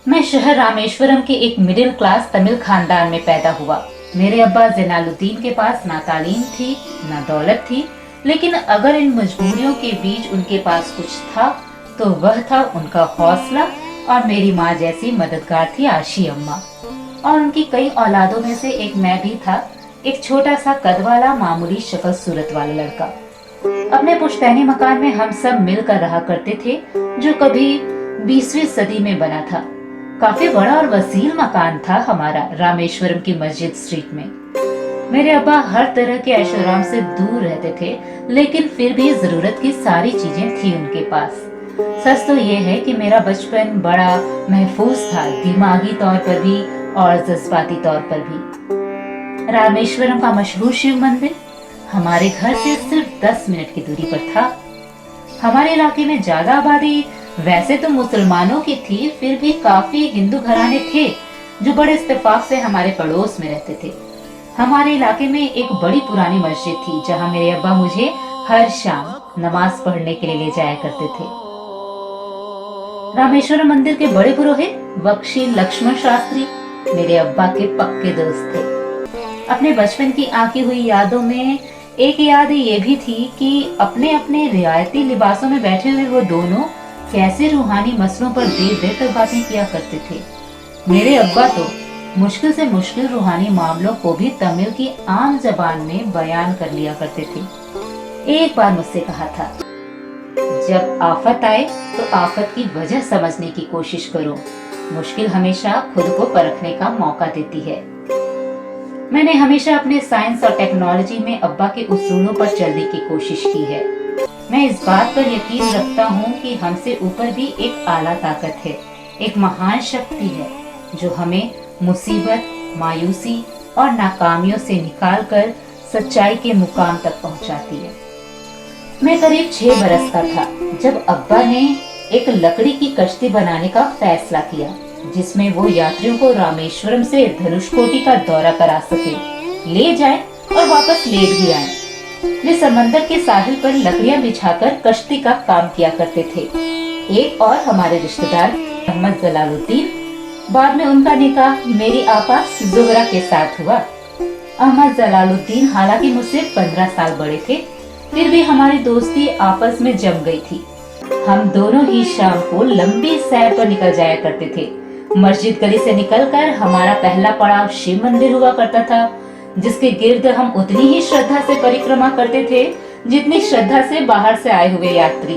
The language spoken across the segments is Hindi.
मैं शहर रामेश्वरम के एक मिडिल क्लास तमिल खानदान में पैदा हुआ। मेरे अब्बा जैनालुद्दीन के पास ना तालीम थी ना दौलत थी, लेकिन अगर इन मजबूरियों के बीच उनके पास कुछ था तो वह था उनका हौसला। और मेरी माँ जैसी मददगार थी आशी अम्मा। और उनकी कई औलादों में से एक मैं भी था, एक छोटा सा कद वाला मामूली शक्ल सूरत वाला लड़का। अपने पुश्तैनी मकान में हम सब मिलकर रहा करते थे, जो कभी 20वीं सदी में बना था। काफी बड़ा और वसील मकान था हमारा रामेश्वरम की मस्जिद स्ट्रीट में। मेरे अब्बा हर तरह के ऐशोआराम से दूर रहते थे, लेकिन फिर भी जरूरत की सारी चीजें थी उनके पास। सच तो ये है कि मेरा बचपन बड़ा महफूज था, दिमागी तौर पर भी और जज्बाती तौर पर भी। रामेश्वरम का मशहूर शिव मंदिर हमारे घर से सिर्फ 10 मिनट की दूरी पर था। हमारे इलाके में ज्यादा आबादी वैसे तो मुसलमानों की थी, फिर भी काफी हिंदू घराने थे जो बड़े इत्तेफाक से हमारे पड़ोस में रहते थे। हमारे इलाके में एक बड़ी पुरानी मस्जिद थी जहाँ मेरे अब्बा मुझे हर शाम नमाज पढ़ने के लिए ले जाया करते थे। रामेश्वरम मंदिर के बड़े पुरोहित बख्शी लक्ष्मण शास्त्री मेरे अब्बा के पक्के दोस्त थे। अपने बचपन की आंकी हुई यादों में एक याद ये भी थी कि अपने अपने रियायती लिबासों में बैठे हुए वो दोनों कैसे रूहानी मसलों पर देर देर तक बातें किया करते थे। मेरे अब्बा तो मुश्किल से मुश्किल रूहानी मामलों को भी तमिल की आम जबान में बयान कर लिया करते थे। एक बार मुझसे कहा था, जब आफत आए तो आफत की वजह समझने की कोशिश करो, मुश्किल हमेशा खुद को परखने का मौका देती है। मैंने हमेशा अपने साइंस और टेक्नोलॉजी में अब्बा के उसूलों पर चलने की कोशिश की है। मैं इस बात पर यकीन रखता हूँ कि हमसे ऊपर भी एक आला ताकत है, एक महान शक्ति है जो हमें मुसीबत, मायूसी और नाकामियों से निकालकर सच्चाई के मुकाम तक पहुँचाती है। मैं करीब 6 बरस का था जब अब्बा ने एक लकड़ी की कश्ती बनाने का फैसला किया, जिसमें वो यात्रियों को रामेश्वरम से धनुषकोटी का दौरा करा सके, ले जाए और वापस ले भी आए। वे समंदर के साहिल पर लकड़ियां बिछाकर कश्ती का काम किया करते थे। एक और हमारे रिश्तेदार मोहम्मद जलालुद्दीन, बाद में उनका निकाह मेरी आपा जुहरा के साथ हुआ। अहमद जलालुद्दीन हालांकि मुझसे 15 साल बड़े थे, फिर भी हमारी दोस्ती आपस में जम गई थी। हम दोनों ही शाम को लंबी सैर पर निकल जाया करते थे। मस्जिद गली से निकलकर हमारा पहला पड़ाव शिव मंदिर हुआ करता था, जिसके गिर्द हम उतनी ही श्रद्धा से परिक्रमा करते थे जितनी श्रद्धा से बाहर से आए हुए यात्री।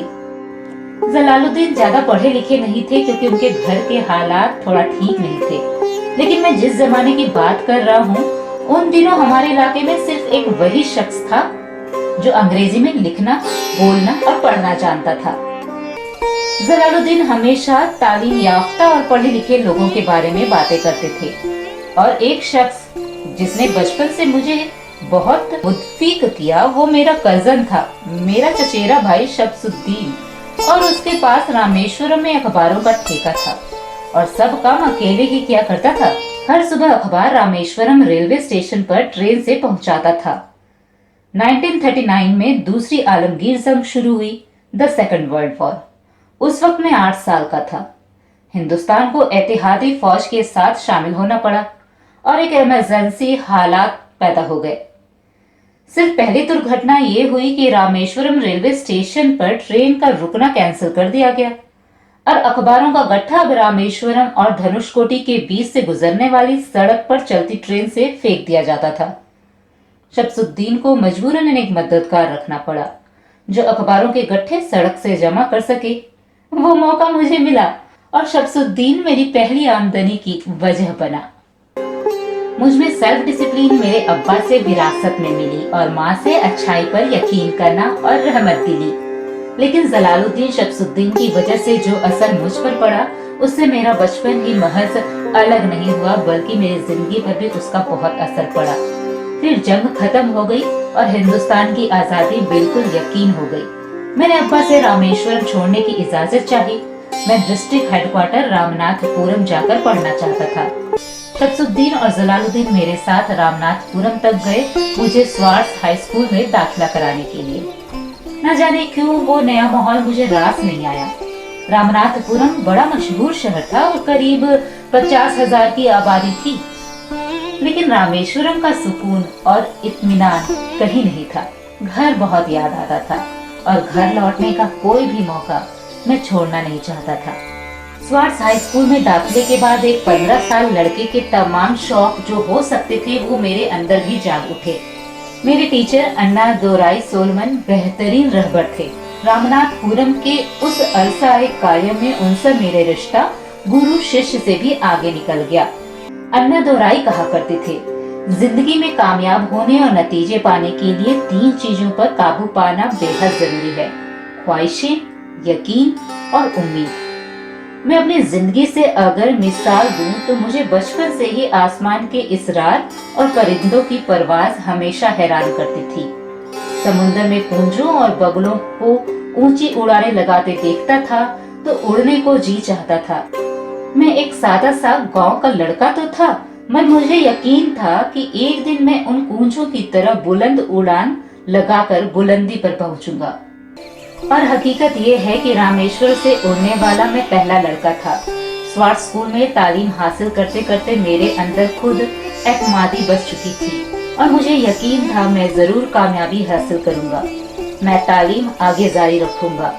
जलालुद्दीन ज्यादा पढ़े लिखे नहीं थे क्योंकि उनके घर के हालात थोड़ा ठीक नहीं थे, लेकिन मैं जिस जमाने की बात कर रहा हूँ उन दिनों हमारे इलाके में सिर्फ एक वही शख्स था जो अंग्रेजी में लिखना, बोलना और पढ़ना जानता था। जलालुद्दीन हमेशा तालीम याफ्ता और पढ़े लिखे लोगों के बारे में बातें करते थे, और एक शख्स जिसने बचपन से मुझे बहुत मुतफिक किया वो मेरा कजन था, मेरा चचेरा भाई शमसुद्दीन। और उसके पास रामेश्वरम में अखबारों का ठेका था और सब काम अकेले ही किया करता था। हर सुबह अखबार रामेश्वरम रेलवे स्टेशन पर ट्रेन से पहुंचाता था। 1939 में दूसरी आलमगीर जंग शुरू हुई, द सेकंड वर्ल्ड वॉर। उस वक्त मैं 8 साल का था। हिंदुस्तान को एतिहादी फौज के साथ शामिल होना पड़ा और एक इमरजेंसी हालात पैदा हो गए। सिर्फ पहली दुर्घटना ये हुई कि रामेश्वरम रेलवे स्टेशन पर ट्रेन का रुकना कैंसिल कर दिया गया और अखबारों का गट्ठा अब रामेश्वरम और धनुषकोटी के बीच से गुजरने वाली सड़क पर चलती ट्रेन से फेंक दिया जाता था। शमसुद्दीन को मजबूरन एक मददगार रखना पड़ा जो अखबारों के गट्ठे सड़क से जमा कर सके। वो मौका मुझे मिला और शमसुद्दीन मेरी पहली आमदनी की वजह बना। मुझमें सेल्फ डिसिप्लिन मेरे अब्बा से विरासत में मिली और माँ से अच्छाई पर यकीन करना और रहमत दिली। लेकिन जलालुद्दीन शमसुद्दीन की वजह से जो असर मुझ पर पड़ा उससे मेरा बचपन ही महज अलग नहीं हुआ, बल्कि मेरी जिंदगी पर भी उसका बहुत असर पड़ा। फिर जंग खत्म हो गई और हिंदुस्तान की आजादी बिल्कुल यकीन हो गई। मैंने अब्बा से रामेश्वरम छोड़ने की इजाजत चाही। मैं डिस्ट्रिक्ट हेडक्वार्टर रामनाथपुरम जाकर पढ़ना चाहता था। शमसुद्दीन और जलालुद्दीन मेरे साथ रामनाथपुरम तक गए मुझे स्वार्स हाई स्कूल में दाखिला कराने के लिए। न जाने क्यों वो नया माहौल मुझे रास नहीं आया। रामनाथपुरम बड़ा मशहूर शहर था और करीब 50,000 की आबादी थी, लेकिन रामेश्वरम का सुकून और इत्मीनान कहीं नहीं था। घर बहुत याद आता था और घर लौटने का कोई भी मौका मैं छोड़ना नहीं चाहता था। स्वार्ट्स हाई स्कूल में दाखिले के बाद एक 15 साल लड़के के तमाम शौक जो हो सकते थे वो मेरे अंदर भी जाग उठे। मेरे टीचर अन्ना दोराई सोलमन बेहतरीन रहबर थे। रामनाथपुरम के उस अरसाए कायम में उनसे मेरे रिश्ता गुरु शिष्य से भी आगे निकल गया। अन्ना दोराई कहा करते थे, जिंदगी में कामयाब होने और नतीजे पाने के लिए 3 चीजों पर काबू पाना बेहद जरूरी है, ख्वाहिशें, यकीन और उम्मीद। मैं अपनी जिंदगी से अगर मिसाल दूं तो मुझे बचपन से ही आसमान के इसरार और परिंदों की परवाज हमेशा हैरान करती थी। समुद्र में पूंजों और बगुलों को ऊंची उड़ानें लगाते देखता था तो उड़ने को जी चाहता था। मैं एक सादा सा गांव का लड़का तो था, मगर मुझे यकीन था कि एक दिन मैं उन कूंजों की तरह बुलंद उड़ान लगाकर बुलंदी पर पहुंचूंगा। और हकीकत ये है कि रामेश्वर से उड़ने वाला मैं पहला लड़का था। स्वार्ट्स स्कूल में तालीम हासिल करते करते मेरे अंदर खुद एतमादी बस चुकी थी और मुझे यकीन था मैं जरूर कामयाबी हासिल करूंगा। मैं तालीम आगे जारी रखूंगा।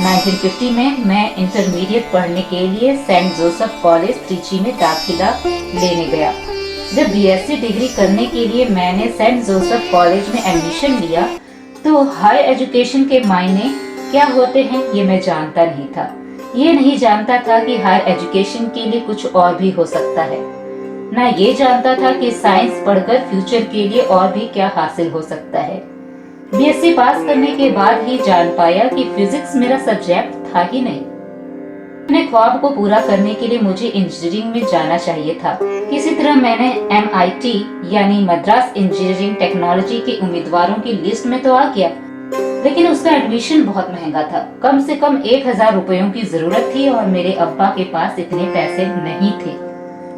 1950 में मैं इंटरमीडिएट पढ़ने के लिए सेंट जोसेफ कॉलेज त्रिची में दाखिला लेने गया। जब बीएससी डिग्री करने के लिए मैंने सेंट जोसेफ कॉलेज में एडमिशन लिया तो हायर एजुकेशन के मायने क्या होते हैं ये मैं जानता नहीं था। ये नहीं जानता था कि हायर एजुकेशन के लिए कुछ और भी हो सकता है। ना ये जानता था कि साइंस पढ़कर फ्यूचर के लिए और भी क्या हासिल हो सकता है। बीएससी पास करने के बाद ही जान पाया कि फिजिक्स मेरा सब्जेक्ट था ही नहीं। अपने ख्वाब को पूरा करने के लिए मुझे इंजीनियरिंग में जाना चाहिए था। किसी तरह मैंने MIT यानी मद्रास इंजीनियरिंग टेक्नोलॉजी के उम्मीदवारों की लिस्ट में तो आ गया, लेकिन उसका एडमिशन बहुत महंगा था। कम से कम 1,000 रुपयों की जरूरत थी और मेरे अब्बा के पास इतने पैसे नहीं थे।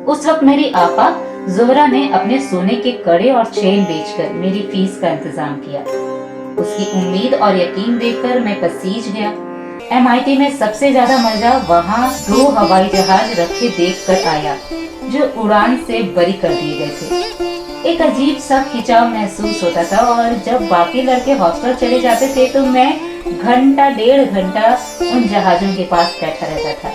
उस वक्त मेरी आपा जोहरा ने अपने सोने के कड़े और चेन बेचकर मेरी फीस का इंतजाम किया। उसकी उम्मीद और यकीन देखकर मैं पसीज गया। MIT में सबसे ज्यादा मजा वहाँ 2 हवाई जहाज रखे देखकर आया जो उड़ान से बरी कर दिए गए थे। एक अजीब सा खिंचाव महसूस होता था और जब बाकी लड़के हॉस्टल चले जाते थे तो मैं घंटा 1.5 घंटा उन जहाजों के पास बैठा रहता था।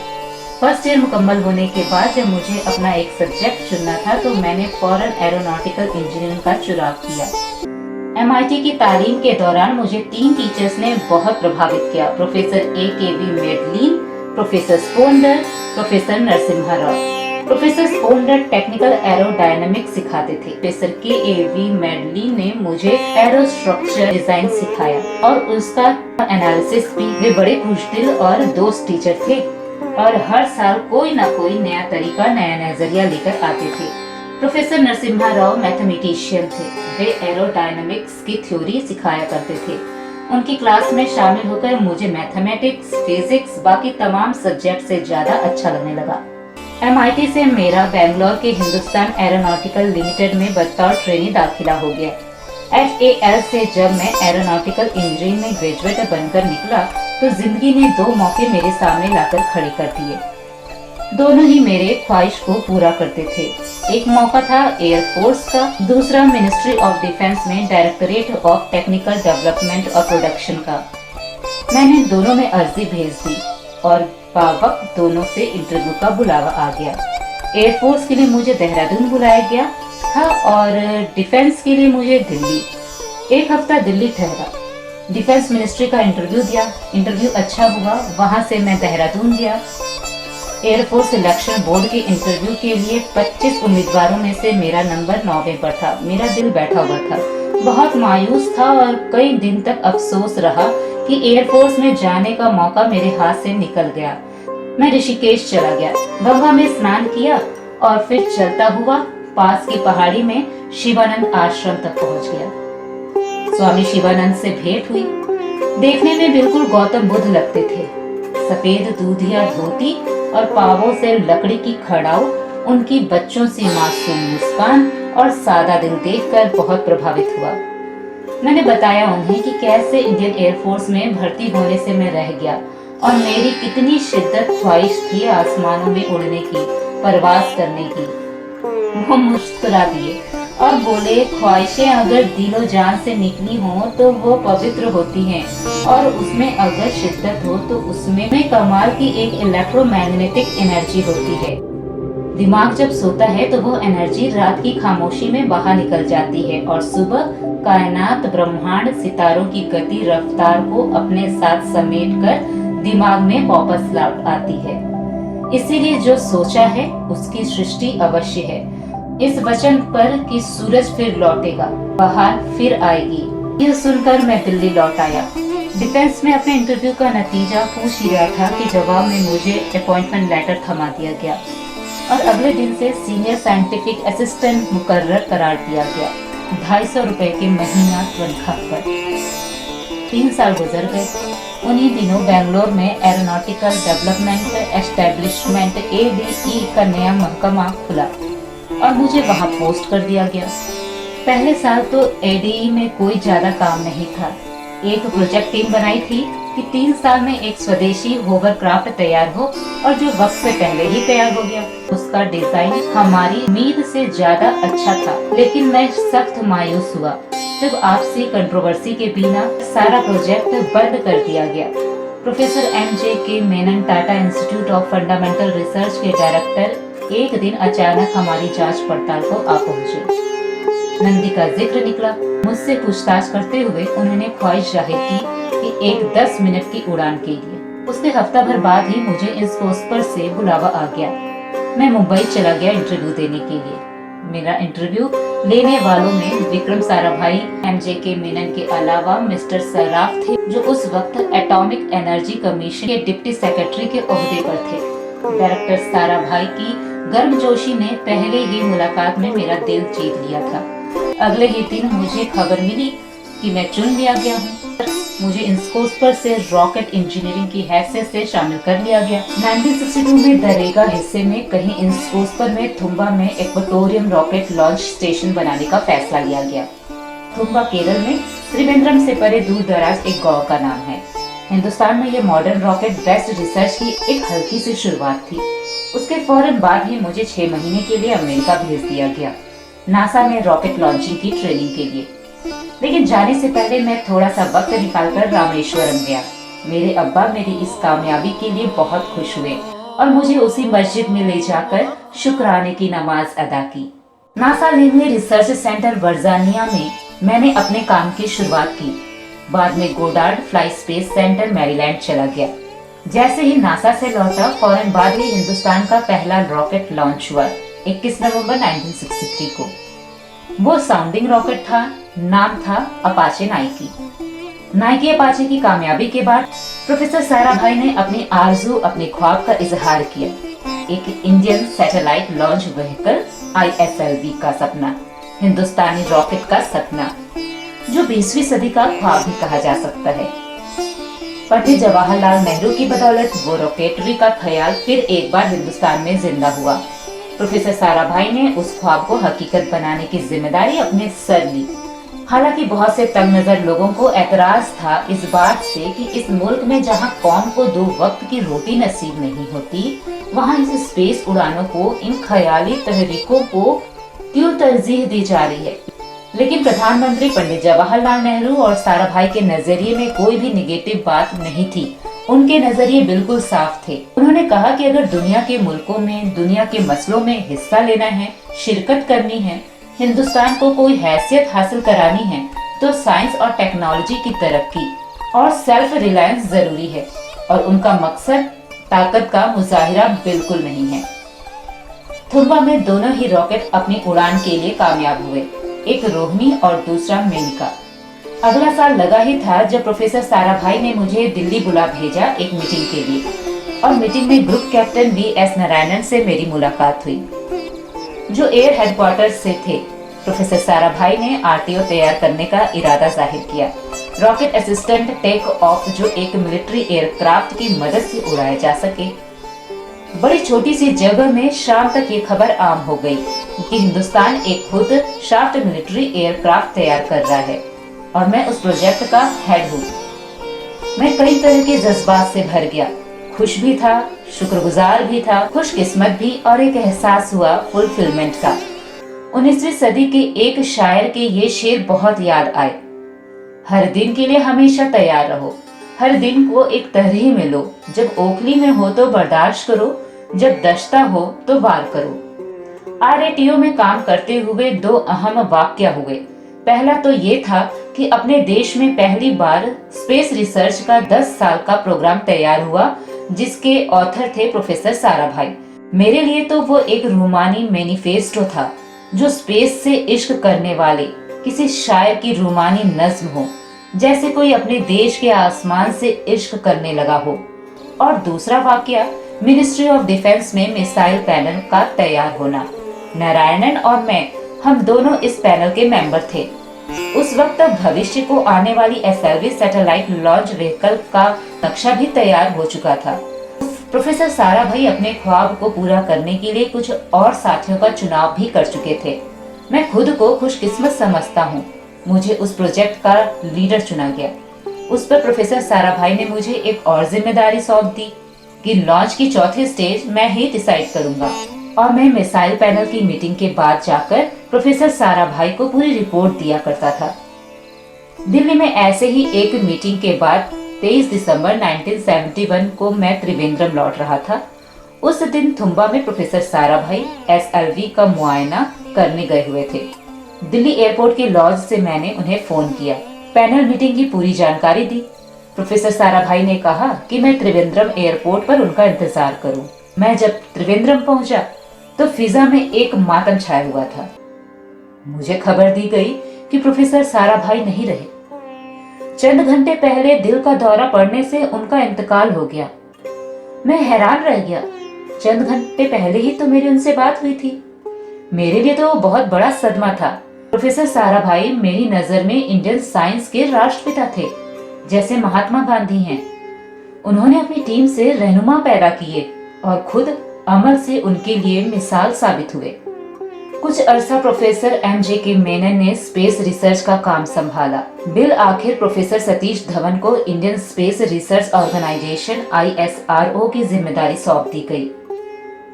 फर्स्ट ईयर मुकम्मल होने के बाद जब मुझे अपना एक सब्जेक्ट चुनना था तो मैंने फौरन एरोनॉटिकल इंजीनियरिंग का चुनाव किया। MIT की तालीम के दौरान मुझे 3 टीचर्स ने बहुत प्रभावित किया, professor AKV Medlin, professor Sponder, professor Narasimha Rao. Professor Sponder technical aerodynamics सिखाते थे। प्रोफेसर KAV मेडलिन ने मुझे एरो स्ट्रक्चर डिजाइन सिखाया और उसका एनालिसिस भी। वे बड़े खुशदिल और दोस्त टीचर थे और हर साल कोई ना कोई नया तरीका, नया नजरिया लेकर आते थे। प्रोफेसर नरसिम्हा राव मैथमेटिशियन थे। वे एरोडायनामिक्स की थ्योरी सिखाया करते थे। उनकी क्लास में शामिल होकर मुझे मैथमेटिक्स, फिजिक्स, बाकी तमाम सब्जेक्ट से ज्यादा अच्छा लगने लगा। MIT से मेरा बेंगलोर के हिंदुस्तान एरोनॉटिकल लिमिटेड में बतौर ट्रेनी दाखिला हो गया। HAL से जब मैं एरोनॉटिकल इंजीनियरिंग में ग्रेजुएट बनकर निकला तो जिंदगी ने 2 मौके मेरे सामने लाकर खड़े कर दिए। दोनों ही मेरे ख्वाहिश को पूरा करते थे। एक मौका था एयरफोर्स का, दूसरा मिनिस्ट्री ऑफ डिफेंस में डायरेक्टरेट ऑफ टेक्निकल डेवलपमेंट और प्रोडक्शन का। मैंने दोनों में अर्जी भेज दी और बावक्त दोनों से इंटरव्यू का बुलावा आ गया। एयरफोर्स के लिए मुझे देहरादून बुलाया गया था और डिफेंस के लिए मुझे दिल्ली। 1 हफ्ता दिल्ली ठहरा, डिफेंस मिनिस्ट्री का इंटरव्यू दिया। इंटरव्यू अच्छा हुआ, वहां से मैं देहरादून गया। एयरफोर्स सिलेक्शन बोर्ड के इंटरव्यू के लिए 25 उम्मीदवारों में से मेरा नंबर 9वें पर था। मेरा दिल बैठा हुआ था, बहुत मायूस था और कई दिन तक अफसोस रहा कि एयरफोर्स में जाने का मौका मेरे हाथ से निकल गया। मैं ऋषिकेश चला गया, गंगा में स्नान किया और फिर चलता हुआ पास की पहाड़ी में शिवानंद आश्रम तक पहुंच गया। स्वामी शिवानंद से भेंट हुई। देखने में बिल्कुल गौतम बुद्ध लगते थे। सफेद दूधिया धोती और पावों से लकड़ी की खड़ाऊ, उनकी बच्चों से मासूम मुस्कान और सादा दिल देखकर बहुत प्रभावित हुआ। मैंने बताया उन्हें कि कैसे इंडियन एयरफोर्स में भर्ती होने से मैं रह गया और मेरी कितनी शिद्दत ख्वाहिश थी आसमानों में उड़ने की, परवास करने की। वो मुस्कुरा दिए और बोले, ख्वाहिशें अगर दिलो जान से निकली हों तो वो पवित्र होती हैं, और उसमें अगर शिद्दत हो तो उसमें कमाल की एक इलेक्ट्रोमैग्नेटिक एनर्जी होती है। दिमाग जब सोता है तो वो एनर्जी रात की खामोशी में बाहर निकल जाती है और सुबह कायनात, ब्रह्मांड, सितारों की गति रफ्तार को अपने साथ समेटकर दिमाग में वापस लौट आती है। इसीलिए जो सोचा है उसकी सृष्टि अवश्य है। इस वचन पर कि सूरज फिर लौटेगा, बहार फिर आएगी। यह सुनकर मैं दिल्ली लौट आया। डिफेंस में अपने इंटरव्यू का नतीजा पूछ ही रहा था कि जवाब में मुझे अपॉइंटमेंट लेटर थमा दिया गया और अगले दिन से सीनियर साइंटिफिक असिस्टेंट मुकर्रर करार दिया गया, 250 रुपए के महीना तनख्वाह पर। 3 साल गुजर गए। उन्हीं दिनों बेंगलोर में एरोनॉटिकल डेवलपमेंट एस्टेब्लिशमेंट ADE का नया महकमा खुला और मुझे वहां पोस्ट कर दिया गया। पहले साल तो ADE में कोई ज्यादा काम नहीं था। एक प्रोजेक्ट टीम बनाई थी कि 3 साल में एक स्वदेशी होवरक्राफ्ट तैयार हो, और जो वक्त से पहले ही तैयार हो गया। उसका डिजाइन हमारी उम्मीद से ज्यादा अच्छा था, लेकिन मैं सख्त मायूस हुआ जब आपसी कंट्रोवर्सी के बिना सारा प्रोजेक्ट बंद कर दिया गया। Professor MJK Menon Tata institute of fundamental research के डायरेक्टर एक दिन अचानक हमारी जांच पड़ताल को आ पहुंचे। नंदी का जिक्र निकला। मुझसे पूछताछ करते हुए उन्होंने ख्वाहिश जाहिर की कि एक 10 मिनट की उड़ान के लिए। उसके हफ्ता भर बाद ही मुझे इंस्कोस्पर से बुलावा आ गया। मैं मुंबई चला गया इंटरव्यू देने के लिए। मेरा इंटरव्यू लेने वालों में विक्रम साराभाई, MJK मेनन के अलावा मिस्टर सराफ थे, जो उस वक्त एटॉमिक एनर्जी कमीशन के डिप्टी सेक्रेटरी के ओहदे पर थे। डायरेक्टर साराभाई की गर्मजोशी ने पहले ही मुलाकात में मेरा दिल जीत लिया था। अगले ही दिन मुझे खबर मिली कि मैं चुन लिया गया हूँ। मुझे इंस्कोस्पर से रॉकेट इंजीनियरिंग की हैसियत से शामिल कर लिया गया। 1962 में दरेगा हिस्से में कहीं इंस्कोस्पर में थुम्बा में इक्वेटोरियम रॉकेट लॉन्च स्टेशन बनाने का फैसला लिया गया। थुम्बा केरल में त्रिवेंद्रम से परे दूर दराज एक गाँव का नाम है। हिंदुस्तान में ये मॉडर्न रॉकेट बेस्ड रिसर्च की एक हल्की सी शुरुआत थी। उसके फौरन बाद ही मुझे 6 महीने के लिए अमेरिका भेज दिया गया, नासा में रॉकेट लॉन्चिंग की ट्रेनिंग के लिए। लेकिन जाने से पहले मैं थोड़ा सा वक्त निकालकर रामेश्वरम गया। मेरे अब्बा मेरी इस कामयाबी के लिए बहुत खुश हुए और मुझे उसी मस्जिद में ले जाकर शुक्राने की नमाज अदा की। नासा लेंगे रिसर्च सेंटर वर्जानिया में मैंने अपने काम की शुरुआत की। बाद में Goddard fly space centre Maryland चला गया। जैसे ही नासा से लौटा फौरन बाद ही हिंदुस्तान का पहला रॉकेट लॉन्च हुआ 21 नवंबर 1963 को। वो साउंडिंग रॉकेट था, नाम था अपाचे नाइकी। नाइकी अपाचे की कामयाबी के बाद प्रोफेसर साराभाई ने अपनी आरजू, अपने ख्वाब का इजहार किया। एक Indian satellite launch vehicle ISLV का सपना, हिंदुस्तानी रॉकेट का सपना, जो 20वीं सदी का ख्वाब भी कहा जा सकता है। पंडित जवाहरलाल नेहरू की बदौलत वो रॉकेटरी का ख्याल फिर एक बार हिंदुस्तान में जिंदा हुआ। प्रोफेसर साराभाई ने उस ख्वाब को हकीकत बनाने की जिम्मेदारी अपने सर ली। हालांकि बहुत से तंग नजर लोगों को एतराज था इस बात से कि इस मुल्क में जहां कौम को 2 वक्त की रोटी नसीब नहीं होती, वहां इस स्पेस उड़ानों को, इन ख्याली तहरीकों को क्यों तरजीह दी जा रही है। लेकिन प्रधानमंत्री पंडित जवाहरलाल नेहरू और साराभाई के नजरिए में कोई भी निगेटिव बात नहीं थी। उनके नजरिए बिल्कुल साफ थे। उन्होंने कहा कि अगर दुनिया के मुल्कों में दुनिया के मसलों में हिस्सा लेना है, शिरकत करनी है, हिंदुस्तान को कोई हैसियत हासिल करानी है, तो साइंस और टेक्नोलॉजी की तरक्की और सेल्फ रिलायंस जरूरी है, और उनका मकसद ताकत का मुजाहिरा बिल्कुल नहीं है। थुम्बा में दोनों ही रॉकेट अपनी उड़ान के लिए कामयाब हुए, एक रोहिणी और दूसरा मेनिका। अगला साल लगा ही था जब प्रोफेसर साराभाई ने मुझे दिल्ली बुला भेजा एक मीटिंग के लिए, और मीटिंग में ग्रुप कैप्टन VS नारायणन से मेरी मुलाकात हुई, जो एयर हेडक्वार्टर्स से थे। प्रोफेसर साराभाई ने RTO तैयार करने का इरादा जाहिर किया, रॉकेट असिस्टेंट टेक ऑफ, जो एक मिलिट्री एयरक्राफ्ट की मदद से उड़ाया जा सके। बड़ी छोटी सी जगह में शाम तक ये खबर आम हो गई कि हिंदुस्तान एक खुद शाफ्ट मिलिट्री एयरक्राफ्ट तैयार कर रहा है और मैं उस प्रोजेक्ट का हेड हूँ। मैं कई तरह के जज्बात से भर गया। खुश भी था, शुक्रगुजार भी था, खुशकिस्मत भी, और एक एहसास हुआ फुलफिलमेंट का। 19वीं सदी के एक शायर के ये शेर बहुत याद आए। हर दिन के लिए हमेशा तैयार रहो, हर दिन को एक तरह में लो, जब ओखली में हो तो बर्दाश्त करो, जब दश्ता हो तो वार करो। RATO में काम करते हुए दो अहम वाक्य हुए। पहला तो ये था कि अपने देश में पहली बार स्पेस रिसर्च का 10 साल का प्रोग्राम तैयार हुआ, जिसके ऑथर थे प्रोफेसर साराभाई। मेरे लिए तो वो एक रूमानी मैनिफेस्टो था, जो स्पेस से इश्क करने वाले किसी शायर की रूमानी नज्म हो, जैसे कोई अपने देश के आसमान से इश्क करने लगा हो। और दूसरा वाकया मिनिस्ट्री ऑफ डिफेंस में मिसाइल पैनल का तैयार होना। नारायणन और मैं, हम दोनों इस पैनल के मेंबर थे। उस वक्त तक भविष्य को आने वाली SLV सैटेलाइट लॉन्च व्हीकल का नक्शा भी तैयार हो चुका था। प्रोफेसर साराभाई अपने ख्वाब को पूरा करने के लिए कुछ और साथियों का चुनाव भी कर चुके थे। मैं खुद को खुशकिस्मत समझता हूँ, मुझे उस प्रोजेक्ट का लीडर चुना गया। उस पर प्रोफेसर साराभाई ने मुझे एक और जिम्मेदारी सौंप दी कि लॉन्च की चौथी स्टेज मैं ही डिसाइड करूंगा, और मैं मिसाइल पैनल की मीटिंग के बाद जाकर प्रोफेसर साराभाई को पूरी रिपोर्ट दिया करता था। दिल्ली में ऐसे ही एक मीटिंग के बाद 23 दिसंबर 1971 को मैं त्रिवेंद्रम लौट रहा था। उस दिन थुम्बा में प्रोफेसर साराभाई SLV का मुआयना करने गए हुए थे। दिल्ली एयरपोर्ट के लॉज से मैंने उन्हें फोन किया, पैनल मीटिंग की पूरी जानकारी दी। प्रोफेसर साराभाई ने कहा कि मैं त्रिवेंद्रम एयरपोर्ट पर उनका इंतजार करूं। मैं जब त्रिवेंद्रम पहुंचा तो फिजा में एक मातम छाया हुआ था। मुझे खबर दी गई कि प्रोफेसर साराभाई नहीं रहे। चंद घंटे पहले दिल का दौरा पड़ने से उनका इंतकाल हो गया। मैं हैरान रह गया। चंद घंटे पहले ही तो मेरी उनसे बात हुई थी। मेरे लिए तो बहुत बड़ा सदमा था। प्रोफेसर साराभाई मेरी नजर में इंडियन साइंस के राष्ट्रपिता थे, जैसे महात्मा गांधी हैं। उन्होंने अपनी टीम से रहनुमा पैदा किए और खुद अमल से उनके लिए मिसाल साबित हुए। कुछ अरसा प्रोफेसर MJK मेनन ने स्पेस रिसर्च का काम संभाला। बिल आखिर प्रोफेसर सतीश धवन को Indian space research organisation ISRO की जिम्मेदारी सौंप दी गई।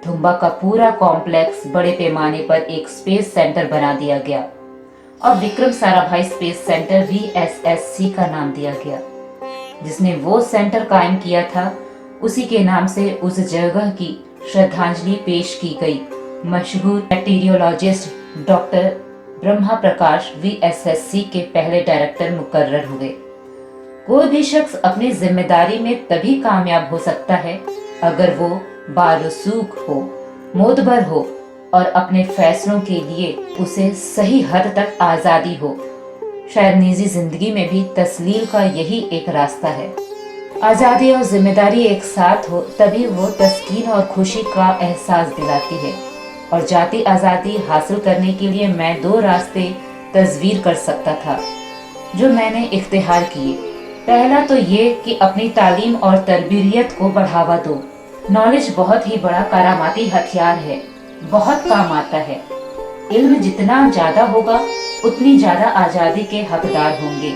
थुम्बा का पूरा कॉम्प्लेक्स बड़े पैमाने पर एक स्पेस सेंटर बना दिया गया और Vikram Sarabhai space centre VSSC का नाम दिया गया। जिसने वो सेंटर कायम किया था, उसी के नाम से उस जगह की श्रद्धांजलि पेश की गई। मशहूर बैक्टीरियोलॉजिस्ट डॉक्टर ब्रह्मा प्रकाश VSSC के पहले डायरेक्टर मुकर्रर हुए। कोई भी शख्स अपनी जिम्मेदारी में तभी कामयाब हो सकता है अगर वो बारसूख हो, मोतबर हो और अपने फैसलों के लिए उसे सही हद तक आजादी हो। शायद निजी जिंदगी में भी तस्लील का यही एक रास्ता है। आजादी और जिम्मेदारी एक साथ हो तभी वो तस्कीन और खुशी का एहसास दिलाती है। और जाती आजादी हासिल करने के लिए मैं 2 रास्ते तस्वीर कर सकता था, जो मैंने इख्तियार किए। पहला तो ये कि अपनी तालीम और तरबियत को बढ़ावा दो। नॉलेज बहुत ही बड़ा करामाती हथियार है, बहुत काम आता है। इल्म जितना ज्यादा होगा उतनी ज्यादा आजादी के हकदार होंगे।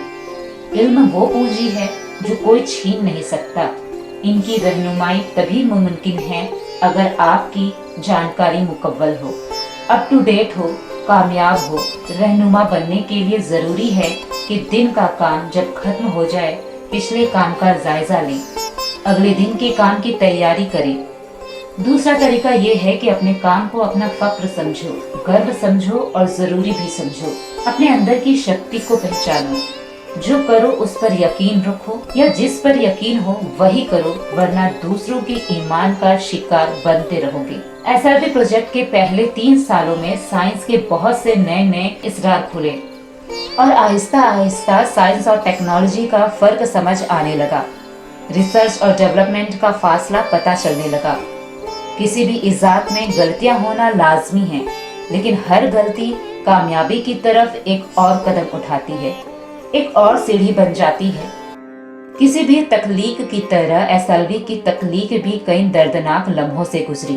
इल्म वो पूंजी है जो कोई छीन नहीं सकता। इनकी रहनुमाई तभी मुमकिन है अगर आपकी जानकारी मुकव्वल हो, अप टू डेट हो, कामयाब हो। रहनुमा बनने के लिए जरूरी है कि दिन का काम जब खत्म हो जाए पिछले काम का जायजा लें, अगले दिन के काम की तैयारी करें। दूसरा तरीका ये है कि अपने काम को अपना फक्र समझो, गर्व समझो और जरूरी भी समझो। अपने अंदर की शक्ति को पहचानो। जो करो उस पर यकीन रखो, या जिस पर यकीन हो वही करो, वरना दूसरों के ईमान का शिकार बनते रहोगे। SLV प्रोजेक्ट के पहले 3 सालों में साइंस के बहुत से नए नए इसरार खुले और आहिस्ता आहिस्ता साइंस और टेक्नोलॉजी का फर्क समझ आने लगा। रिसर्च और डेवलपमेंट का फासला पता चलने लगा। किसी भी इजाद में गलतियां होना लाजमी है, लेकिन हर गलती कामयाबी की तरफ एक और कदम उठाती है, एक और सीढ़ी बन जाती है। किसी भी तकलीक की तरह SLV की तकलीक भी कई दर्दनाक लम्हों से गुजरी।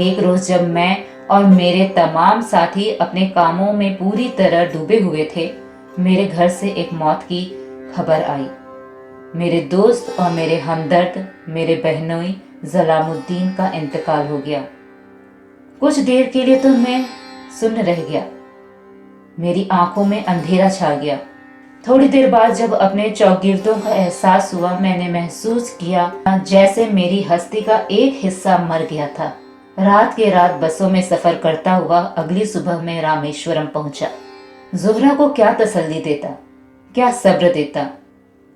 एक रोज जब मैं और मेरे तमाम साथी अपने कामों में पूरी तरह डूबे हुए थे, मेरे घर से एक मौत की खबर आई। मेरे दोस्त और मेरे हमदर्द मेरे बहनोई जलामुद्दीन का इंतकाल हो गया। कुछ देर के लिए तो मैं सुन्न रह गया, मेरी आंखों में अंधेरा छा गया। थोड़ी देर बाद जब अपने चौगिर्दों का एहसास हुआ, मैंने महसूस किया जैसे मेरी हस्ती का एक हिस्सा मर गया था। रात के रात बसों में सफर करता हुआ अगली सुबह में रामेश्वरम पहुंचा। ज़ोहरा को क्या तसल्ली देता, क्या सब्र देता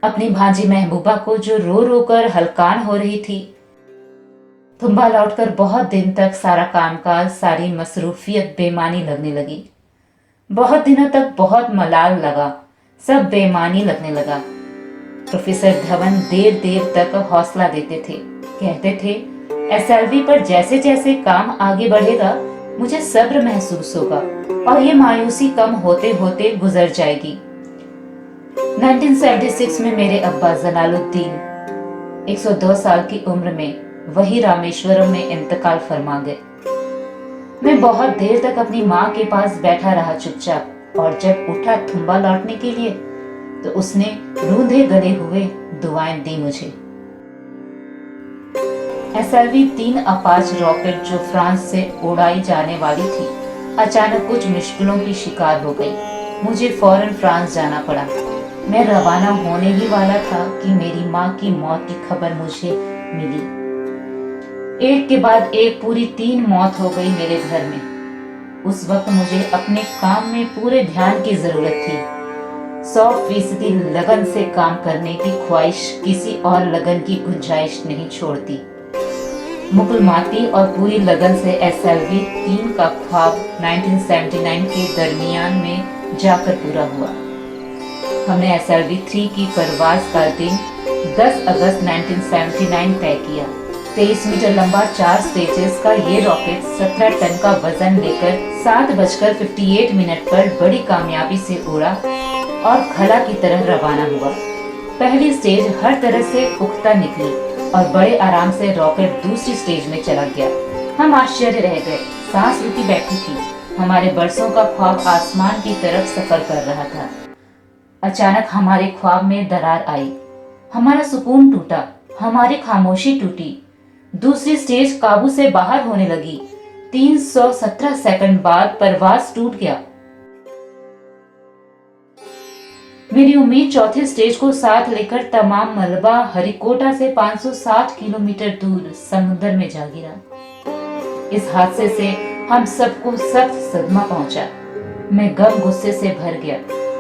अपनी भांजी महबूबा को, जो रो रो कर हलकान हो रही थी। तुम्बा लौटकर बहुत दिन तक सारा कामकाज, सारी मसरूफियत बेमानी लगने लगी। बहुत दिनों तक बहुत मलाल लगा, सब बेमानी लगने लगा। प्रोफेसर धवन देर देर तक हौसला देते थे, कहते थे एसएलवी पर जैसे जैसे काम आगे बढ़ेगा मुझे सब्र महसूस होगा और ये मायूसी कम होते होते गुजर जाएगी। 1976 में मेरे अब्बा जलालुद्दीन 102 साल की उम्र में वही रामेश्वरम में इंतकाल फरमा गए। मैं बहुत देर तक अपनी माँ के पास बैठा रहा चुपचाप, और जब उठा तुम्बा लौटने के लिए तो उसने रूंधे गले हुए दुआएं दी मुझे। एसएलवी 3 अपाच रॉकेट जो फ्रांस से उड़ाई जाने वाली थी, अचानक कुछ मुश्किलों की शिकार हो गई। मुझे फौरन फ्रांस जाना पड़ा। मैं रवाना होने ही वाला था कि मेरी माँ की मौत की खबर मुझे मिली। एक के बाद एक पूरी 3 मौत हो गई मेरे घर में। उस वक्त मुझे अपने काम में पूरे ध्यान की जरूरत थी। 100% लगन से काम करने की ख्वाहिश किसी और लगन की गुंजाइश नहीं छोड़ती। मुकलमाती और पूरी लगन से एसएलवी 3 का ख्वाब 1979 के दरमियान में जाकर पूरा हुआ। हमने एसएलवी 3 की परवाज का दिन 10 अगस्त 1979 तय किया। 23 मीटर लंबा 4 स्टेजेस का ये रॉकेट 17 टन का वजन लेकर 7:58 पर बड़ी कामयाबी से उड़ा और खला की तरह रवाना हुआ। पहली स्टेज हर तरह से पुख्ता निकली और बड़े आराम से रॉकेट दूसरी स्टेज में चला गया। हम आश्चर्य रह गए, सांस रुकी बैठी थी। हमारे बरसों का ख्वाब आसमान की तरफ सफर कर रहा था। अचानक हमारे ख्वाब में दरार आई, हमारा सुकून टूटा, हमारी खामोशी टूटी। दूसरी स्टेज काबू से बाहर होने लगी। 317 सेकंड बाद परवाज टूट गया। मेरी उम्मीद चौथे स्टेज को साथ लेकर तमाम मलबा हरिकोटा से 560 किलोमीटर दूर समुद्र में जा गिरा। इस हादसे से हम सबको सख्त सदमा पहुंचा। मैं गम गुस्से से भर गया,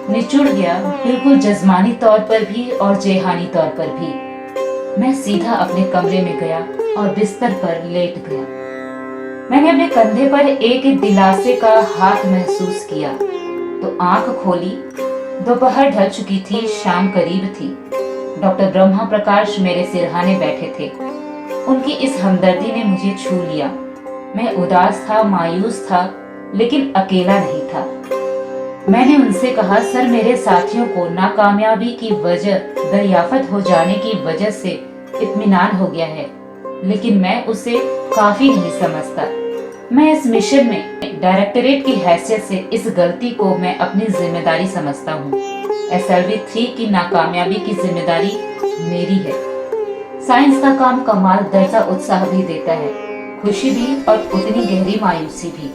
निचुड़ गया, बिल्कुल जज्मानी तौर पर भी और जेहानी तौर पर भी। मैं सीधा अपने कमरे में गया और बिस्तर पर लेट गया। मैंने अपने कंधे पर एक दिलासे का हाथ महसूस किया तो आंख खोली। दोपहर ढल चुकी थी, शाम करीब थी। डॉक्टर ब्रह्मा प्रकाश मेरे सिरहाने बैठे थे। उनकी इस हमदर्दी ने मुझे छू लिया। मैं उदास था, मायूस था, लेकिन अकेला नहीं था। मैंने उनसे कहा, सर मेरे साथियों को नाकामयाबी की वजह दरियाफत हो जाने की वजह से इत्मीनान हो गया है, लेकिन मैं उसे काफी नहीं समझता। मैं इस मिशन में डायरेक्टरेट की हैसियत से इस गलती को मैं अपनी जिम्मेदारी समझता हूँ। एसएलवी 3 की नाकामयाबी की जिम्मेदारी मेरी है। साइंस का काम कमाल दर्जा उत्साह भी देता है, खुशी भी और उतनी गहरी मायूसी भी।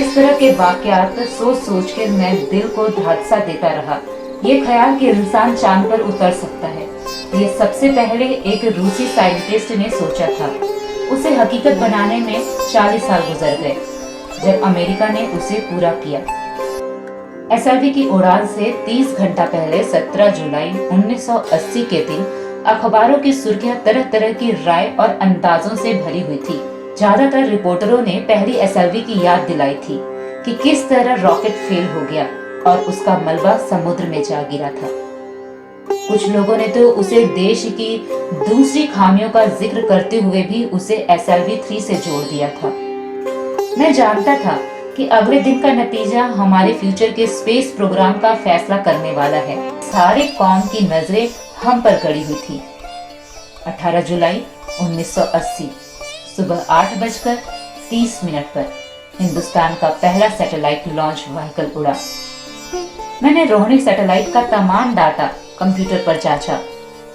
इस तरह के वाकयात सोच सोच कर मैं दिल को धड़सा देता रहा। ये ख्याल कि इंसान चांद पर उतर सकता है, ये सबसे पहले एक रूसी साइंटिस्ट ने सोचा था। उसे हकीकत बनाने में 40 साल गुजर गए, जब अमेरिका ने उसे पूरा किया। एसएलवी की उड़ान से 30 घंटा पहले 17 जुलाई 1980 के दिन अखबारों की सुर्खियां तरह तरह की राय और अंदाजों से भरी हुई थी। ज्यादातर रिपोर्टरों ने पहली एसएलवी की याद दिलाई थी कि किस तरह रॉकेट फेल हो गया और उसका मलबा समुद्र में जा गिरा था। कुछ लोगों ने तो उसे देश की दूसरी खामियों का जिक्र करते हुए भी उसे एसएलवी 3 से जोड़ दिया था। मैं जानता था कि अगले दिन का नतीजा हमारे फ्यूचर के स्पेस प्रोग्राम का फैसला करने वाला है। सारे कौम की नजरें हम पर गड़ी हुई थी। 18 जुलाई 1980 सुबह 8:30 पर हिंदुस्तान का पहला सैटेलाइट लॉन्च व्हीकल उड़ा। मैंने रोहिणी सैटेलाइट का तमाम डाटा कंप्यूटर पर जांचा।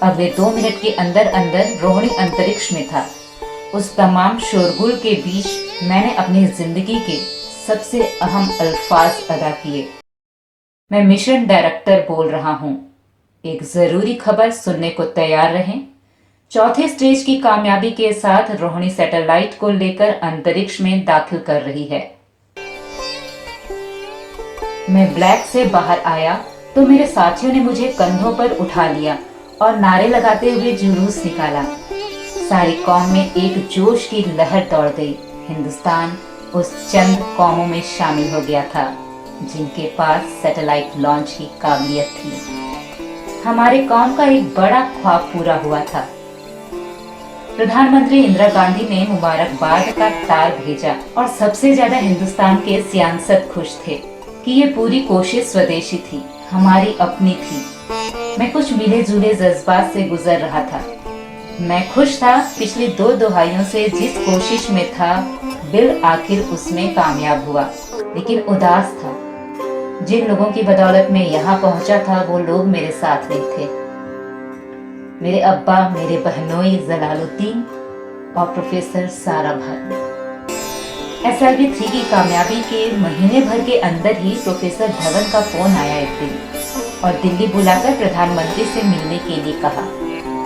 अगले 2 मिनट के अंदर अंदर रोहिणी अंतरिक्ष में था। उस तमाम शोरगुल के बीच मैंने अपनी जिंदगी के सबसे अहम अल्फाज अदा किए। मैं मिशन डायरेक्टर बोल रहा हूँ। एक जरूरी खबर सुनने को तैयार रहें। चौथे स्टेज की कामयाबी के साथ रोहिणी सैटेलाइट को लेकर अंतरिक्ष में दाखिल कर रही है। मैं ब्लैक से बाहर आया तो मेरे साथियों ने मुझे कंधों पर उठा लिया और नारे लगाते हुए जुलूस निकाला। सारी कौम में एक जोश की लहर दौड़ गई। हिंदुस्तान उस चंद कौमों में शामिल हो गया था जिनके पास सैटेलाइट लॉन्च की काबिलियत थी। हमारे कौम का एक बड़ा ख्वाब पूरा हुआ था। प्रधानमंत्री इंदिरा गांधी ने मुबारकबाद का तार भेजा और सबसे ज्यादा हिंदुस्तान के सियासत खुश थे कि ये पूरी कोशिश स्वदेशी थी, हमारी अपनी थी। मैं कुछ मिले जुले जज्बात से गुजर रहा था। मैं खुश था पिछली 2 दहाइयों से जिस कोशिश में था, बिल आखिर उसमें कामयाब हुआ, लेकिन उदास था। जिन लोगों की बदौलत में यहाँ पहुंचा था वो लोग मेरे साथ नहीं थे। मेरे अब्बा, मेरे बहनोई जलालुद्दीन और प्रोफेसर सारा भाई। SLV 3 की कामयाबी के महीने भर के अंदर ही प्रोफेसर धवन का फोन आया एक दिन और दिल्ली बुलाकर प्रधानमंत्री से मिलने के लिए कहा।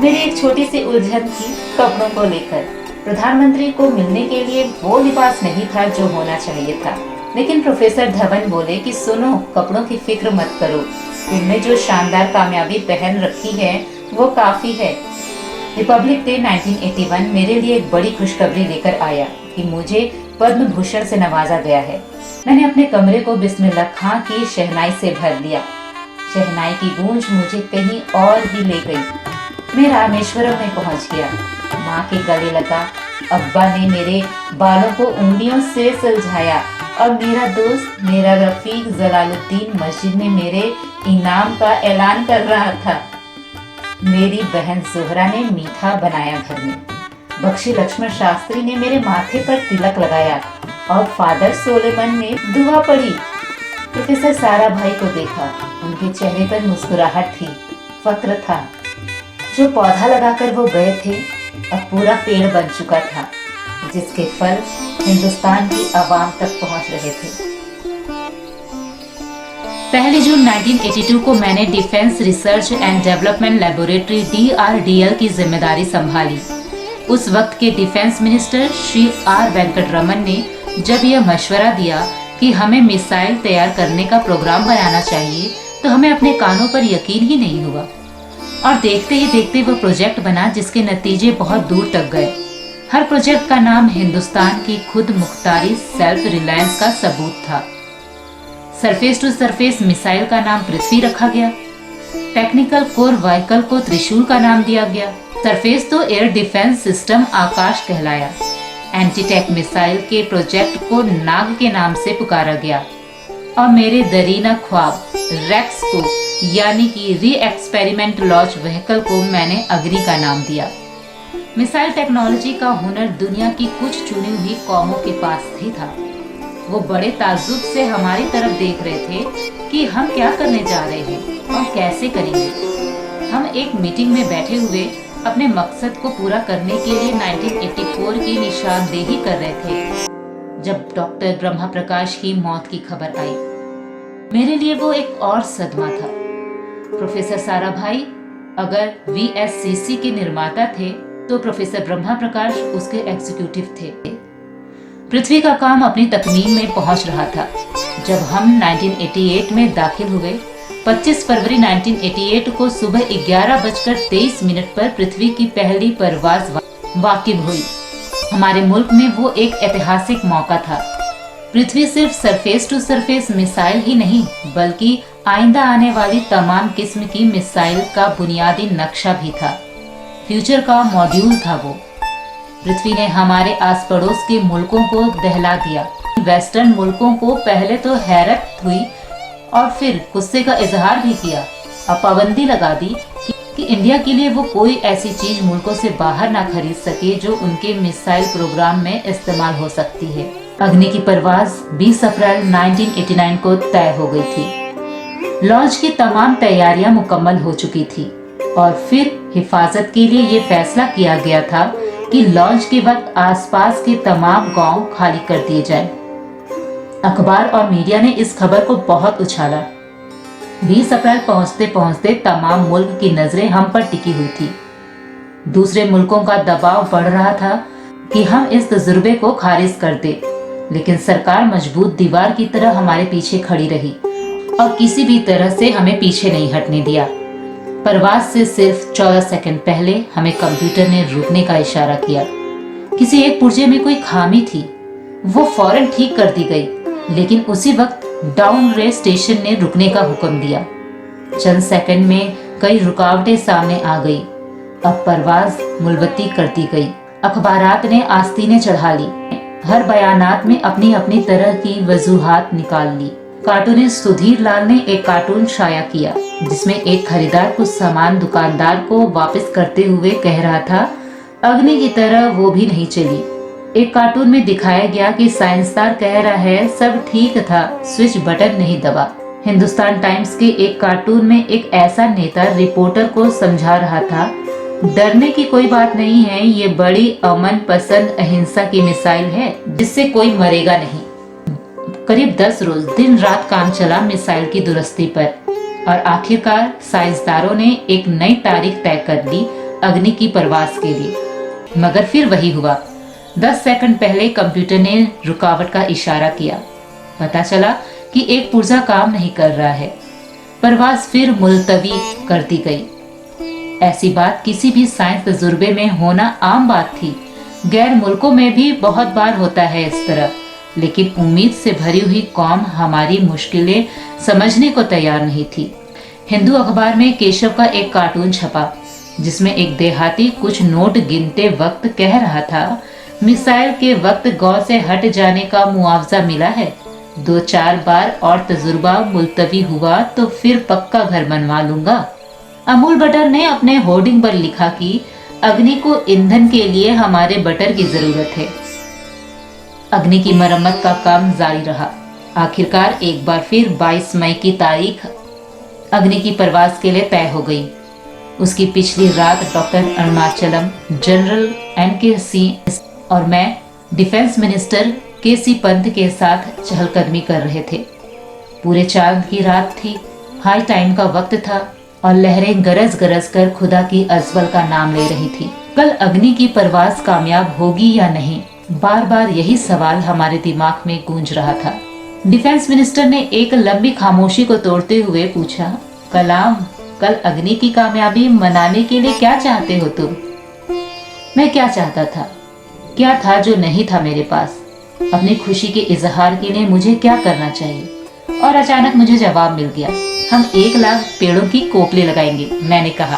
मेरी एक छोटी सी उलझन थी कपड़ों को लेकर। प्रधानमंत्री को मिलने के लिए वो लिबास नहीं था जो होना चाहिए था, लेकिन प्रोफेसर धवन बोले कि सुनो, कपड़ों की फिक्र मत करो, इनमें जो शानदार कामयाबी पहन रखी है वो काफी है। रिपब्लिक डे 1981 मेरे लिए एक बड़ी खुशखबरी लेकर आया कि मुझे पद्म भूषण से नवाजा गया है। मैंने अपने कमरे को बिस्मिल्लाह खां की शहनाई से भर लिया। शहनाई की गूंज मुझे कहीं और ही ले गई। मैं रामेश्वरम में पहुंच गया। माँ के गले लगा। अब्बा ने मेरे बालों को उंगलियों से सुलझाया और मेरा दोस्त, मेरा रफीक जलालुद्दीन मस्जिद में मेरे इनाम का ऐलान कर रहा था। मेरी बहन जोहरा ने मीठा बनाया घर में। बख्शी लक्ष्मण शास्त्री ने मेरे माथे पर तिलक लगाया और फादर सोलेमन ने दुआ पढ़ी। प्रोफेसर सारा भाई को देखा। उनके चेहरे पर मुस्कुराहट थी, फक्र था। जो पौधा लगाकर वो गए थे अब पूरा पेड़ बन चुका था, जिसके फल हिंदुस्तान की आवाम तक पहुंच रहे थे। 1 जून 1982 को मैंने defence research and development laboratory DRDL की जिम्मेदारी संभाली। उस वक्त के defence minister Shri R Venkataraman ने जब यह मशवरा दिया कि हमें मिसाइल तैयार करने का प्रोग्राम बनाना चाहिए, तो हमें अपने कानों पर यकीन ही नहीं हुआ और देखते ही देखते वो प्रोजेक्ट बना जिसके नतीजे बहुत दूर तक गए। हर प्रोजेक्ट का नाम हिंदुस्तान की खुद मुख्तारी सेल्फ रिलायंस का सबूत था। सरफेस टू सरफेस मिसाइल का नाम पृथ्वी रखा गया। टेक्निकल कोर व्हीकल को त्रिशूल का नाम दिया गया। सरफेस तो एयर डिफेंस सिस्टम आकाश कहलाया। एंटीटेक मिसाइल के प्रोजेक्ट को नाग के नाम से पुकारा गया और मेरे दरीना ख्वाब रेक्स को यानी कि री एक्सपेरिमेंट लॉन्च व्हीकल को मैंने अग्नि का नाम दिया। मिसाइल टेक्नोलॉजी का हुनर दुनिया की कुछ चुनी हुई कौमों के पास ही था। वो बड़े ताज्जुब से हमारी तरफ देख रहे थे कि हम क्या करने जा रहे हैं और कैसे करेंगे। हम एक मीटिंग में बैठे हुए अपने मकसद को पूरा करने के लिए 1984 की निशानदेही कर रहे थे जब डॉक्टर ब्रह्मा प्रकाश की मौत की खबर आई। मेरे लिए वो एक और सदमा था। प्रोफेसर सारा भाई अगर VSCC के निर्माता थे तो प्रोफेसर ब्रह्मा प्रकाश उसके एग्जीक्यूटिव थे। पृथ्वी का काम अपनी तकमील में पहुंच रहा था जब हम 1988 में दाखिल हुए। 25 फरवरी 1988 को सुबह 11:23 पर पृथ्वी की पहली परवाज वाकिब हुई। हमारे मुल्क में वो एक ऐतिहासिक मौका था। पृथ्वी सिर्फ सरफेस टू सरफेस मिसाइल ही नहीं बल्कि आइंदा आने वाली तमाम किस्म की मिसाइल का बुनियादी नक्शा भी था। फ्यूचर का मॉड्यूल था वो। पृथ्वी ने हमारे आस पड़ोस के मुल्कों को दहला दिया। वेस्टर्न मुल्कों को पहले तो हैरत हुई और फिर गुस्से का इजहार भी किया और पाबंदी लगा दी कि इंडिया के लिए वो कोई ऐसी चीज मुल्कों से बाहर ना खरीद सके जो उनके मिसाइल प्रोग्राम में इस्तेमाल हो सकती है। अग्नि की परवाज 20 अप्रैल 1989 को तय हो गई थी। लॉन्च की तमाम तैयारियां मुकम्मल हो चुकी थी। और फिर हिफाजत के लिए ये फैसला किया गया था कि लॉन्च के वक्त आसपास के तमाम गांव खाली कर दिए जाएं। अखबार और मीडिया ने इस खबर को बहुत उछाला। 20 अप्रैल पहुंचते पहुंचते तमाम मुल्क की नजरें हम पर टिकी हुई थी। दूसरे मुल्कों का दबाव बढ़ रहा था कि हम इस तजुर्बे को खारिज कर दे, लेकिन सरकार मजबूत दीवार की तरह हमारे पीछे खड़ी रही और किसी भी तरह से हमें पीछे नहीं हटने दिया। परवाज से सिर्फ 14 सेकंड पहले हमें कंप्यूटर ने रुकने का इशारा किया। किसी एक पुर्जे में कोई खामी थी, वो फौरन ठीक कर दी गई, लेकिन उसी वक्त डाउन रे स्टेशन ने रुकने का हुक्म दिया। चंद सेकंड में कई रुकावटें सामने आ गई। अब परवाज मुलतवी कर दी गई। अखबारात ने आस्तीनें चढ़ा ली, हर बयानात में अपनी अपनी तरह की वजूहात निकाल ली। कार्टूनिस्ट सुधीर लाल ने एक कार्टून शाया किया जिसमें एक खरीदार कुछ सामान दुकानदार को वापस करते हुए कह रहा था, अग्नि की तरह वो भी नहीं चली। एक कार्टून में दिखाया गया कि साइंसदान कह रहा है सब ठीक था, स्विच बटन नहीं दबा। हिंदुस्तान टाइम्स के एक कार्टून में एक ऐसा नेता रिपोर्टर को समझा रहा था, डरने की कोई बात नहीं है, ये बड़ी अमन पसंद अहिंसा की मिसाइल है जिससे कोई मरेगा नहीं। करीब 10 रोज दिन रात काम चला मिसाइल की दुरुस्ती पर और आखिरकार साइंसदानों ने एक नई तारीख तय कर ली अग्नि की परवाज के लिए। मगर फिर वही हुआ। 10 सेकंड पहले कंप्यूटर ने रुकावट का इशारा किया। पता चला कि एक पुर्जा काम नहीं कर रहा है। परवाज फिर मुलतवी कर दी गई। ऐसी बात किसी भी साइंस तजुर्बे में होना आम बात थी। गैर मुल्कों में भी बहुत बार होता है इस तरह, लेकिन उम्मीद से भरी हुई कौम हमारी मुश्किलें समझने को तैयार नहीं थी। हिंदू अखबार में केशव का एक कार्टून छपा जिसमें एक देहाती कुछ नोट गिनते वक्त कह रहा था, मिसाइल के वक्त गांव से हट जाने का मुआवजा मिला है। 2-4 बार और तजुर्बा मुलतवी हुआ तो फिर पक्का घर बनवा लूंगा। अमूल बटर ने अपने होर्डिंग पर लिखा कि अग्नि को ईंधन के लिए हमारे बटर की जरूरत है। अग्नि की मरम्मत का काम जारी रहा। आखिरकार एक बार फिर 22 मई की तारीख अग्नि की परवाज के लिए तय हो गई। उसकी पिछली रात doctor Arunachalam, general NK Singh और मैं डिफेंस मिनिस्टर KC पंत के साथ चहलकदमी कर रहे थे। पूरे चांद की रात थी, हाई टाइम का वक्त था और लहरें गरज गरज कर खुदा की अजमल का नाम ले रही थी। कल अग्नि की परवाज कामयाब होगी या नहीं, बार बार यही सवाल हमारे दिमाग में गूंज रहा था। डिफेंस मिनिस्टर ने एक लंबी खामोशी को तोड़ते हुए पूछा, कलाम, कल अग्नि की कामयाबी मनाने के लिए क्या चाहते हो तुम? मैं क्या चाहता था? क्या था जो नहीं था मेरे पास? अपनी खुशी के इजहार के लिए मुझे क्या करना चाहिए? और अचानक मुझे जवाब मिल गया, हम 1 लाख पेड़ों की कोपले लगाएंगे, मैंने कहा।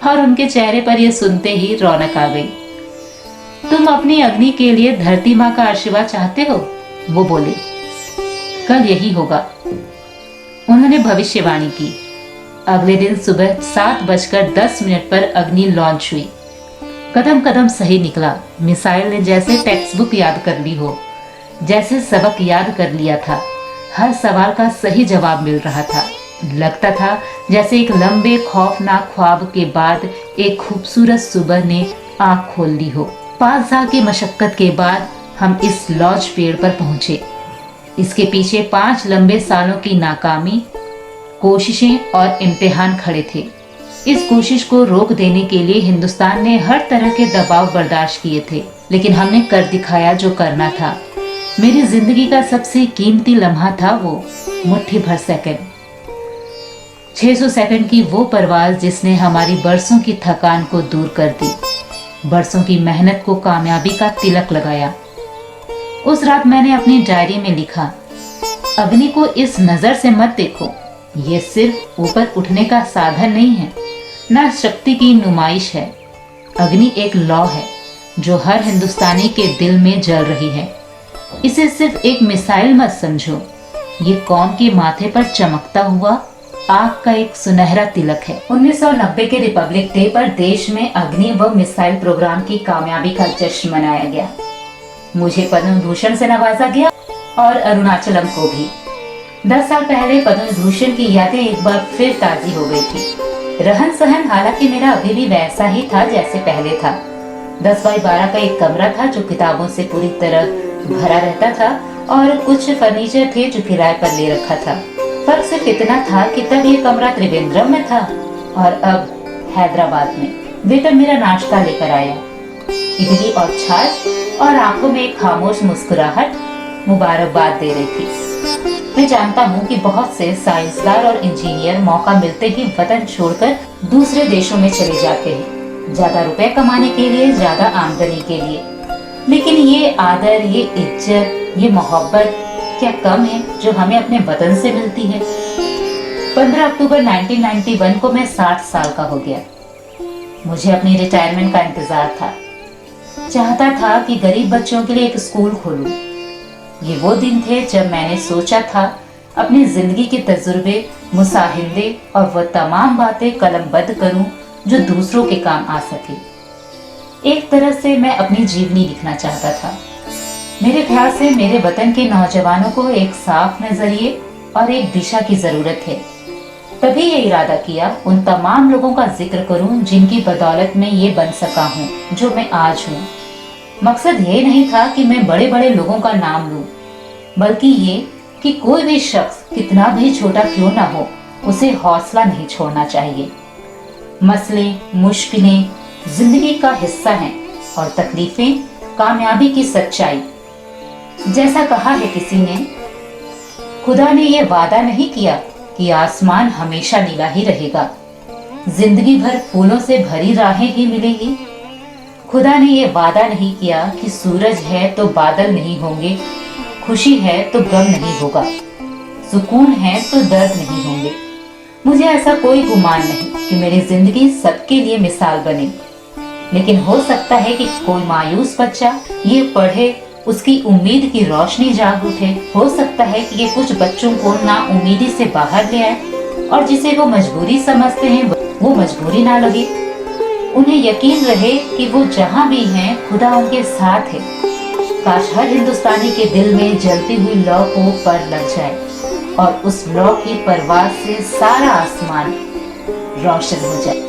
और उनके चेहरे पर यह सुनते ही रौनक आ गई। तुम अपनी अग्नि के लिए धरती माँ का आशीर्वाद चाहते हो? वो बोले, कल यही होगा। उन्होंने भविष्यवाणी की। अगले दिन सुबह 7:10 पर अग्नि लॉन्च हुई। कदम कदम सही निकला। मिसाइल ने जैसे टेक्स्ट बुक याद कर ली हो, जैसे सबक याद कर लिया था। हर सवाल का सही जवाब मिल रहा था। लगता था जैसे एक लंबे खौफनाक ख्वाब के बाद एक खूबसूरत सुबह ने आंख खोल ली हो। 5 साल की मशक्कत के बाद हम इस लॉन्च पेड़ पर पहुंचे। इसके पीछे 5 लंबे सालों की नाकामी, कोशिशें और इम्तिहान खड़े थे। इस कोशिश को रोक देने के लिए हिंदुस्तान ने हर तरह के दबाव बर्दाश्त किए थे, लेकिन हमने कर दिखाया जो करना था। मेरी जिंदगी का सबसे कीमती लम्हा था वो मुट्ठी भर सेकंड, 600 सेकंड की वो परवाज जिसने हमारी बरसों की थकान को दूर कर दी, बरसों की मेहनत को कामयाबी का तिलक लगाया। उस रात मैंने अपनी डायरी में लिखा, अग्नि को इस नजर से मत देखो, ये सिर्फ ऊपर उठने का साधन नहीं है, न शक्ति की नुमाइश है। अग्नि एक लौ है जो हर हिंदुस्तानी के दिल में जल रही है। इसे सिर्फ एक मिसाइल मत समझो, ये कौम के माथे पर चमकता हुआ आग का एक सुनहरा तिलक है। 1990 के रिपब्लिक डे पर देश में अग्नि व मिसाइल प्रोग्राम की कामयाबी का जश्न मनाया गया। मुझे पद्म भूषण से नवाजा गया और अरुणाचलम को भी। 10 साल पहले पद्म भूषण की यादें एक बार फिर ताजी हो गई थी। रहन सहन हालांकि मेरा अभी भी वैसा ही था जैसे पहले था। 10 बाई 12 का एक कमरा था जो किताबों से पूरी तरह भरा रहता था और कुछ फर्नीचर थे जो किराए पर ले रखा था। फर्क सिर्फ इतना था कि तब ये कमरा त्रिवेंद्रम में था और अब हैदराबाद में। वेटर मेरा नाश्ता लेकर आया, इडली और छाछ, और आंखों में एक खामोश मुस्कुराहट मुबारकबाद दे रही थी। मैं जानता हूँ कि बहुत से साइंसदान और इंजीनियर मौका मिलते ही वतन छोड़कर दूसरे देशों में चले जाते हैं, ज्यादा रुपए कमाने के लिए, ज्यादा आमदनी के लिए। लेकिन ये आदर, ये इज्जत, ये मोहब्बत क्या कम है जो हमें अपने वतन से मिलती है। 15 अक्टूबर 1991 को मैं 60 साल का हो गया। मुझे अपनी रिटायरमेंट का इंतजार था। चाहता था कि गरीब बच्चों के लिए एक स्कूल खोलूं। ये वो दिन थे जब मैंने सोचा था अपनी जिंदगी के तजुर्बे, मुसाहिंदे और वह तमाम बातें कलमबद्ध करूं जो दूसरों के काम आ सके। एक तरह से मैं अपनी जीवनी लिखना चाहता था। मेरे ख्याल से मेरे वतन के नौजवानों को एक साफ नजरिए और एक दिशा की जरूरत है। तभी ये इरादा किया उन तमाम लोगों का जिक्र करूं जिनकी बदौलत में ये बन सका हूं जो मैं आज हूं। मकसद ये नहीं था कि मैं बड़े बड़े लोगों का नाम लूं, बल्कि ये कि कोई भी शख्स कितना भी छोटा क्यों ना हो, उसे हौसला नहीं छोड़ना चाहिए। मसले, मुश्किलें जिंदगी का हिस्सा हैं और तकलीफें कामयाबी की सच्चाई। जैसा कहा है किसी ने, खुदा ने यह वादा नहीं किया कि आसमान हमेशा नीला ही रहेगा, जिंदगी भर फूलों से भरी राहें ही मिलेगी। खुदा ने यह वादा नहीं किया कि सूरज है तो बादल नहीं होंगे, खुशी है तो गम नहीं होगा, सुकून है तो दर्द नहीं होंगे। मुझे ऐसा कोई गुमान नहीं कि मेरी जिंदगी सबके लिए मिसाल बने, लेकिन हो सकता है कि कोई मायूस बच्चा ये पढ़े, उसकी उम्मीद की रोशनी जाग उठे। हो सकता है कि ये कुछ बच्चों को ना उम्मीदी से बाहर ले आए और जिसे वो मजबूरी समझते हैं वो मजबूरी ना लगे। उन्हें यकीन रहे कि वो जहाँ भी हैं खुदा उनके साथ है। काश हर हिंदुस्तानी के दिल में जलती हुई लौ को पर लग जाए और उस लौ की परवाज से सारा आसमान रोशन हो जाए।